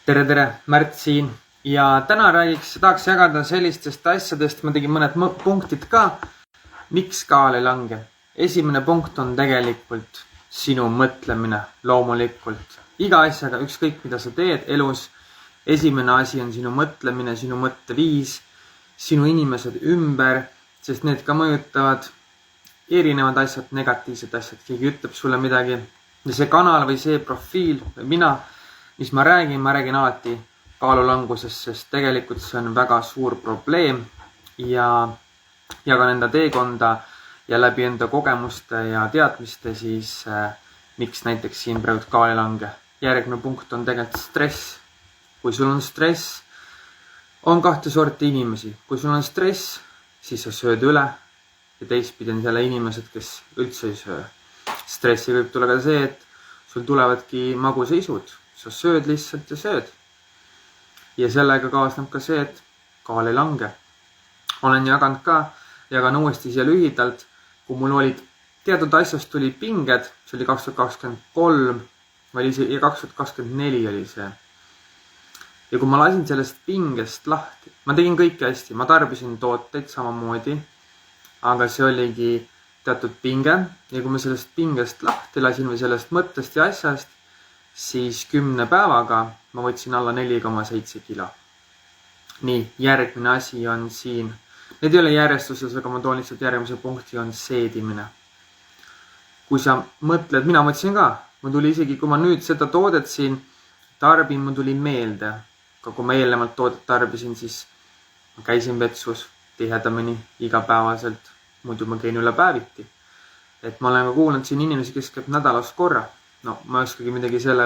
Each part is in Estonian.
Tere, Märt siin ja täna tahaks jagada sellistest asjadest, ma tegin mõned punktid ka, miks kaal ei lange. Esimene punkt on tegelikult sinu mõtlemine, loomulikult. Iga asjaga, ükskõik mida sa teed elus, esimene asi on sinu mõtlemine, sinu mõtteviis, sinu inimesed ümber, sest need ka mõjutavad erinevad asjad, negatiivsed asjad, keegi ütleb sulle midagi. Ja see kanal või see profiil või mina, mis ma räägin alati kaalulangusest, sest tegelikult see on väga suur probleem ja jagan enda teekonda ja läbi enda kogemuste ja teadmiste siis miks näiteks siin praegu kaal ei lange. Järgmine punkt on tegelikult stress. Kui sul on stress, on kahte sorti inimesi. Kui sul on stress, siis sa sööd üle ja teistpidi on selle inimesed, kes üldse ei söö. Stressi võib tulla ka see, et sul tulevadki maguseisud. Sa sööd lihtsalt ja sööd. Ja sellega kaasneb ka see, et kaal ei lange. Olen jagan uuesti siia lühidalt, kui mul olid teatud asjast tuli pinged, see oli 2023 või 2024 oli see. Ja kui ma lasin sellest pingest lahti, ma tegin kõike hästi, ma tarbisin tooteid samamoodi, aga see oligi teatud pinge ja kui ma sellest pingest lahti lasin või sellest mõttest ja asjast, siis 10 päevaga ma võtsin alla 4,7 kilo. Nii, järgmine asi on siin. Need ei ole järjestuses, aga ma toon lihtsalt järgmise punkti on seedimine. Kui sa mõtled, mina mõtlesin ka, ma tuli isegi, kui ma nüüd seda toodet siin tarbin, ma tuli meelde. Aga kui ma eelnevalt toodet tarbisin, siis ma käisin vetsus tihedamini igapäevaselt, muidu ma käin üle päeviti. Et ma olen ka kuulnud siin inimesi, kes käib nädalas korra. No, ma oskagi midagi selle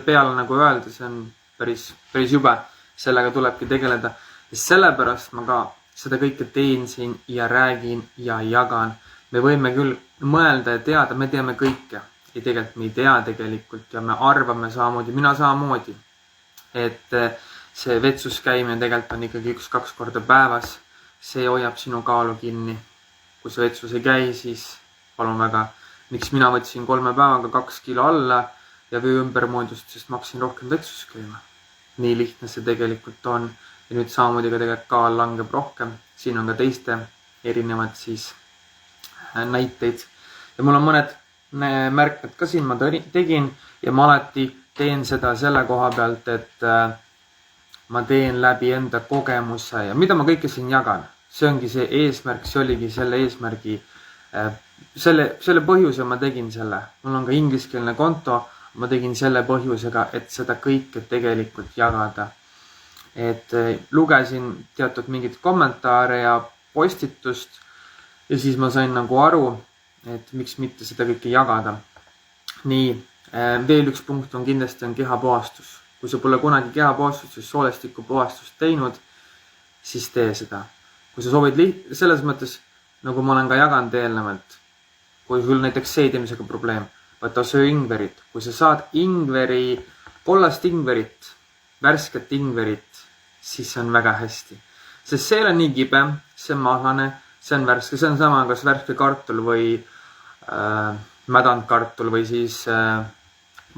peale nagu öelda, see on päris jube, sellega tulebki tegeleda. Ja sellepärast ma ka seda kõike teen siin ja räägin ja jagan. Me võime küll mõelda ja teada, me teame kõike. Ja tegelikult me ei tea tegelikult ja me arvame samamoodi, mina samamoodi. Et see vetsus käimine tegelikult on ikkagi 1-2 korda päevas. See hoiab sinu kaalu kinni. Kui see vetsus ei käi, siis palun väga. Miks mina võtsin 3 päevaga 2 kilo alla ja vöö ümbermoodust, sest ma hakkasin rohkem vetsus käima. Nii lihtne see tegelikult on. Ja nüüd samamoodi ka tegelikult kaal langeb rohkem. Siin on ka teiste erinevad siis näiteid. Ja mul on mõned märkmed ka siin ma tegin ja ma alati teen seda selle koha pealt, et ma teen läbi enda kogemuse ja mida ma kõike siin jagan. See ongi see eesmärk, see oligi selle eesmärgi selle põhjuse ma tegin selle. Mul on ka ingliskeelne konto, ma tegin selle põhjusega, et seda kõike tegelikult jagada. Et lugesin teatud mingid kommentaare ja postitust ja siis ma sain nagu aru, et miks mitte seda kõike jagada. Nii, veel üks punkt on kindlasti on kehapuhastus. Kui sa pole kunagi kehapuhastust või soolestiku puhastust teinud, siis tee seda. Kui sa soovid selles mõttes, nagu ma olen ka jaganud eelnevalt, kui sul näiteks seedimisega probleem, võta söö ingverit. Kui sa saad ingveri, kollast ingverit, värsket ingverit, siis see on väga hästi. Sest see ei ole nii kibe, see on mahlane, see on värske, see on sama kas värske kartul või mädanud kartul või siis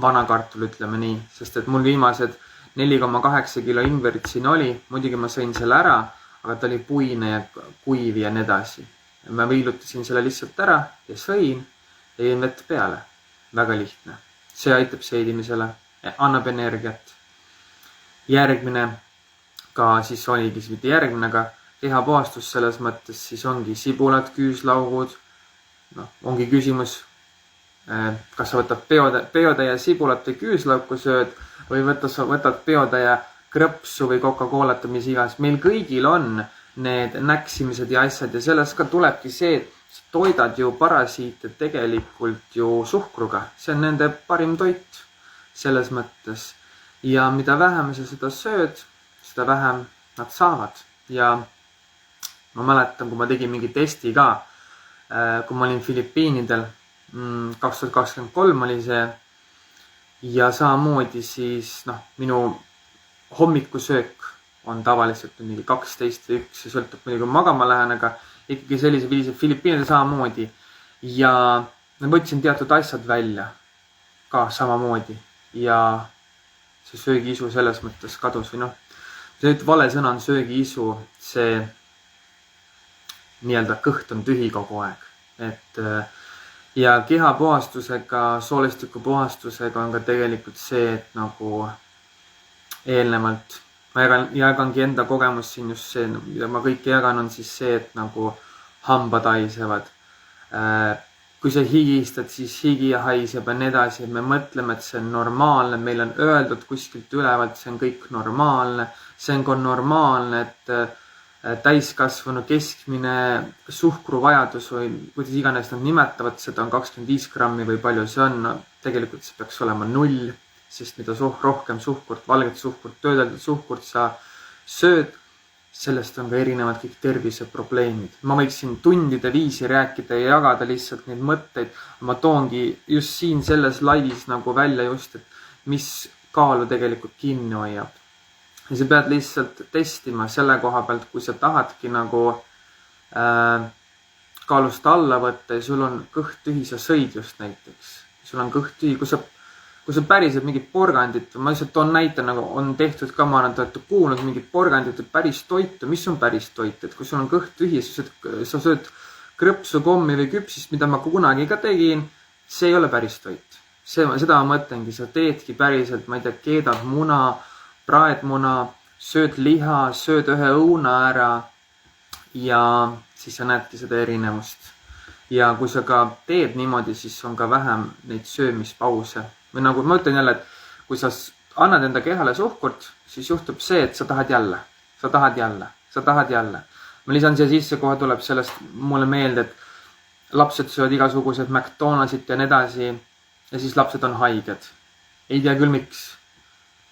vana kartul, ütleme nii. Sest et mul viimased 4,8 kilo ingverit siin oli, muidugi ma sõin selle ära, aga ta oli puine ja kuiv ja nii edasi. Ma viilutasin selle lihtsalt ära ja sõin ja jõin vett peale. Väga lihtne. See aitab seedimisele, annab energiat. Järgmine ka siis oligi mitte järgmine, aga kehapuhastus selles mõttes siis ongi sibulad, küüslaugud. No, ongi küsimus, kas sa võtad peotäie sibulat või küüslauku sööd või võtad peotäie krõpsu või Coca-Colat või mis igas. Meil kõigil on need näksimised ja asjad ja sellest ka tulebki see, et sa toidad ju parasiite tegelikult ju suhkruga. See on nende parim toit selles mõttes. Ja mida vähem sa seda sööd, seda vähem nad saavad. Ja ma mäletan, kui ma tegin mingi testi ka, kui ma olin Filipiinidel, 2023 oli see ja samamoodi siis minu hommikusöök on tavaliselt mingi 12 või 1, see sõltub muidugi kui magama lähen, aga ikkagi sellise viisi Filipiinidel samamoodi. Ja ma võtsin teatud asjad välja ka samamoodi ja see söögiisu selles mõttes kadus või see nüüd vale sõna on söögiisu, see nii-öelda kõht on tühi kogu aeg. Et ja kehapuhastusega, soolistiku puhastusega on ka tegelikult see, et nagu eelnevalt ma jagangi enda kogemus siin just see, mida ma kõike jagan, on siis see, et nagu hambad haisevad. Kui sa higistad, siis higi haiseb ja nii edasi. Me mõtleme, et see on normaalne. Meil on öeldud kuskilt ülevalt, see on kõik normaalne. See on ka normaalne, et täiskasvanu keskmine suhkruvajadus või kuidas iganes nad nimetavad, seda on 25 grammi või palju see on. Tegelikult see peaks olema 0, sest mida rohkem suhkurt, valget suhkurt, töödeldud suhkurt sa sööd, sellest on ka erinevad kõik terviseprobleemid. Ma võiksin tundide viisi rääkida ja jagada lihtsalt neid mõtteid. Ma toongi just siin selles laivis nagu välja just, et mis kaalu tegelikult kinni hoiab. Ja sa pead lihtsalt testima selle koha pealt, kui sa tahadki nagu kaalust alla võtta ja sul on kõht tühi, sa sõid just näiteks. Sul on kõht tühi, kui sa päriselt mingit porgandit, ma lihtsalt toon näite, nagu on tehtud ka, ma olen kuulnud mingit porgandit, et päris toitu, mis on päris toit, et kui sul on kõht tühi, sa sööd krõpsu, kommi või küpsist, mida ma kunagi ka tegin, see ei ole päris toit. Seda ma mõtlengi, sa teedki päriselt, ma ei tea, keedad muna, praedmuna, sööd liha, sööd ühe õuna ära ja siis sa näedki seda erinevust. Ja kui sa ka teed niimoodi, siis on ka vähem neid söömispause. Või nagu ma ütlen jälle, et kui sa annad enda kehale suhkurt, siis juhtub see, et sa tahad jälle. Ma lisan siia sisse, kohe tuleb sellest mulle meelde, et lapsed söövad igasugused McDonaldsit ja nii edasi ja siis lapsed on haiged. Ei tea küll miks.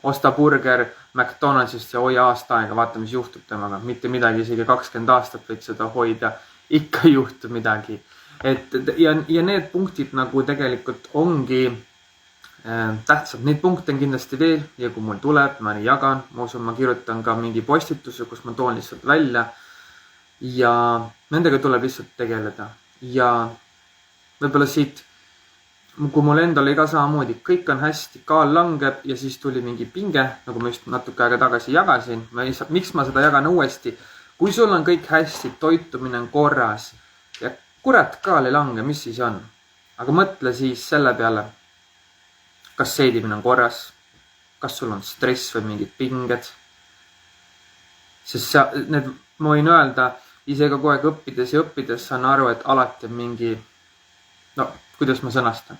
Osta burger McDonaldsist ja hoia aasta aega, vaata mis juhtub temaga. Mitte midagi, isegi 20 aastat võid seda hoida. Ikka ei juhtu midagi. Ja need punktid nagu tegelikult ongi tähtsad. Neid punkte on kindlasti veel ja kui mul tuleb, ma nii jagan. Ma usun, ma kirjutan ka mingi postituse, kus ma toon lihtsalt välja. Ja nendega tuleb lihtsalt tegeleda. Ja võib-olla siit kui mul endal ei ka samamoodi, kõik on hästi, kaal langeb ja siis tuli mingi pinge, nagu ma just natuke aega tagasi jagasin. Miks ma seda jagan uuesti? Kui sul on kõik hästi, toitumine on korras ja kurat kaal ei lange, mis siis on? Aga mõtle siis selle peale, kas seedimine on korras, kas sul on stress või mingid pinged. Sest ma võin öelda, ise ka kogu aeg õppides saan aru, et alati on mingi kuidas ma sõnastan.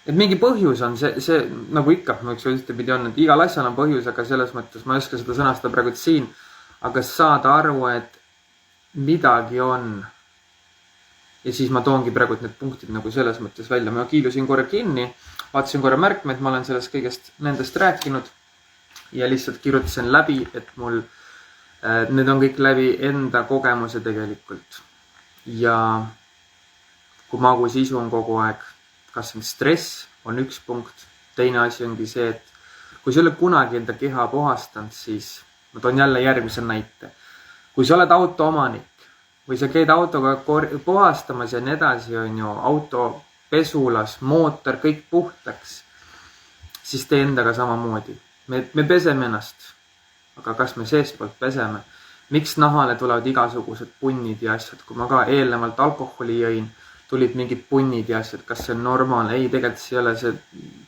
Et mingi põhjus on see nagu ikka, ma üks ühtepidi on, et igal asjal on põhjus, aga selles mõttes ma ei oska seda sõnastada praegu siin, aga saada aru, et midagi on. Ja siis ma toongi praegu need punktid nagu selles mõttes välja. Ma kiilusin korra kinni, vaatasin korra märkmeid, ma olen sellest kõigest nendest rääkinud ja lihtsalt kirjutasin läbi, et mul need on kõik läbi enda kogemuse tegelikult. Ja kui magusisu on kogu aeg, kas on stress, on üks punkt. Teine asi ongi see, et kui sa oled kunagi enda keha puhastanud, siis ma toon jälle järgmise näite. Kui sa oled auto omanik või sa käid autoga puhastamas ja nii edasi, on ju auto pesulas, mootor, kõik puhtaks, siis tee endaga samamoodi. Me peseme ennast, aga kas me seestpoolt peseme? Miks nahale tulevad igasugused punnid ja asjad, kui ma ka eelnevalt alkoholi jõin, tulid mingid punnid ja asjad, kas see on normaalne? Ei, tegelikult see ei ole, see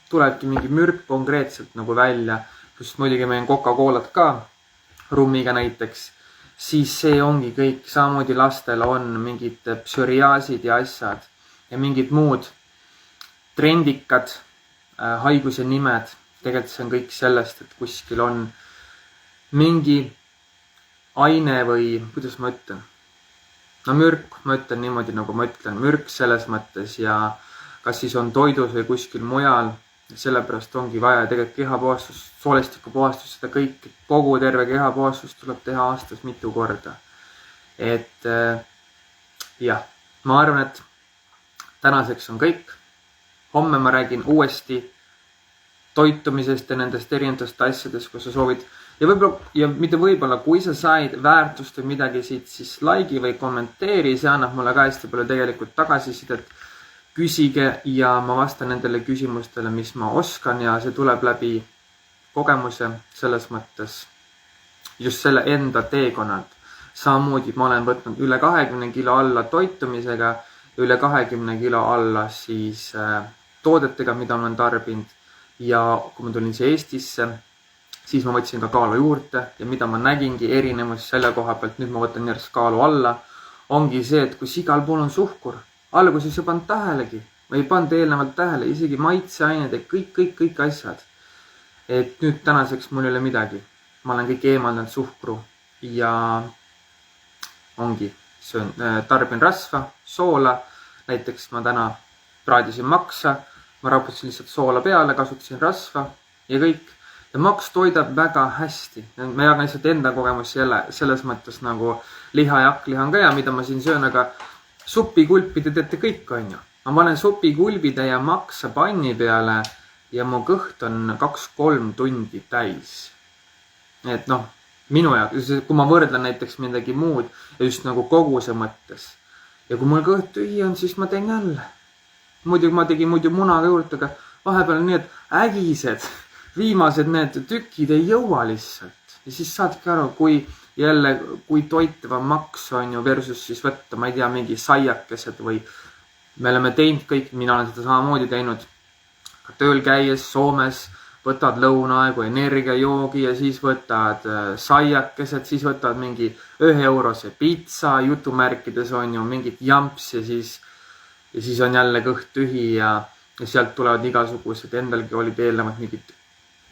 tulebki mingi mürk konkreetselt nagu välja, just muidugi meil on Coca-Colat ka, rummiga näiteks, siis see ongi kõik, samamoodi lastel on mingid psoriaasid ja asjad ja mingid muud trendikad haiguse nimed. Tegelikult see on kõik sellest, et kuskil on mingi aine või, kuidas ma ütlen? Mürk, ma ütlen niimoodi, nagu ma ütlen, mürk selles mõttes ja kas siis on toidus või kuskil mujal, sellepärast ongi vaja tegelikult kehapuhastus, soolistiku puhastus, seda kõik, kogu terve kehapuhastus tuleb teha aastas mitu korda. Et jah, ma arvan, et tänaseks on kõik. Homme ma räägin uuesti toitumisest ja nendest erinevatest asjadest, kui sa soovid. Ja mitte võib-olla, kui sa said väärtust või midagi siit, siis like'i või kommenteeri, see annab mulle ka hästi palju tegelikult tagasisidet. Küsige ja ma vastan nendele küsimustele, mis ma oskan ja see tuleb läbi kogemuse selles mõttes just selle enda teekonnalt. Samamoodi ma olen võtnud üle 20 kilo alla toitumisega, üle 20 kilo alla siis toodetega, mida olen tarbinud. Ja kui ma tulin siia Eestisse, siis ma võtsin ka kaalu juurde ja mida ma nägingi erinevus selle koha pealt, nüüd ma võtan järjest kaalu alla, ongi see, et kus igal pool on suhkur. Alguses ei pannud tähelegi, ma ei pannud eelnevalt tähele, isegi maitseained ja kõik asjad. Et nüüd tänaseks mul ei ole midagi. Ma olen kõik eemaldanud suhkru ja ongi, tarbin rasva, soola. Näiteks ma täna praadisin maksa, ma raputasin lihtsalt soola peale, kasutasin rasva ja kõik. Ja maks toidab väga hästi. Ma jagan lihtsalt enda kogemus selles mõttes nagu liha ja hakkliha on ka ja mida ma siin söön, aga supikulpi te teete kõik, on ju. Ma panen supikulbide ja maksa panni peale ja mu kõht on 2-3 tundi täis. Et noh, minu jaoks, kui ma võrdlen näiteks midagi muud ja just nagu koguse mõttes. Ja kui mul kõht tühi on, siis ma teen jälle. Muidu ma tegin muidu munaga juurde, aga vahepeal need ägised, viimased need tükid ei jõua lihtsalt. Ja siis saadki aru, kui toitava maks on ju versus siis võtta, ma ei tea, mingi saiakesed või me oleme teinud kõik, mina olen seda samamoodi teinud. Tööl käies Soomes võtad lõunaaegu energiajoogi ja siis võtad saiakesed, siis võtad mingi 1 eurose pitsa, jutumärkides on ju mingit jamps ja siis on jälle kõht tühi ja sealt tulevad igasugused, endalgi olid eelnevalt mingid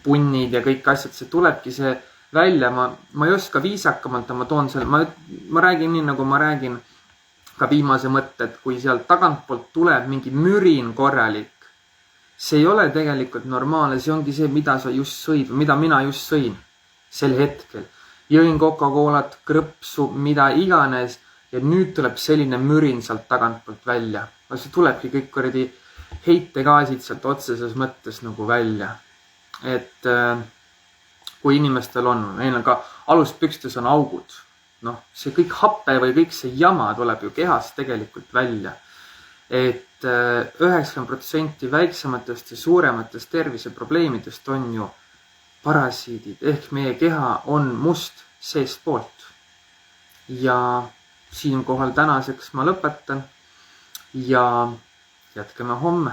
punnid ja kõik asjad, see tulebki see välja, ma ei oska viisakamalt, ma toon selle, ma räägin nii, nagu ma räägin ka viimase mõtte, et kui sealt tagantpoolt tuleb mingi mürin korralik, see ei ole tegelikult normaalne, see ongi see, mida sa just sõid või mida mina just sõin sel hetkel. Jõin Coca-Colat, krõpsu, mida iganes ja nüüd tuleb selline mürin sealt tagantpoolt välja. See tulebki kõik kordi heitegaasid sealt otseses mõttes nagu välja. Et kui inimestel on, neil on ka aluspükstes on augud, noh, see kõik happe või kõik see jama tuleb ju kehast tegelikult välja. Et 90% väiksematest ja suurematest terviseprobleemidest on ju parasiidid, ehk meie keha on must seestpoolt. Ja siinkohal tänaseks ma lõpetan ja jätkame homme.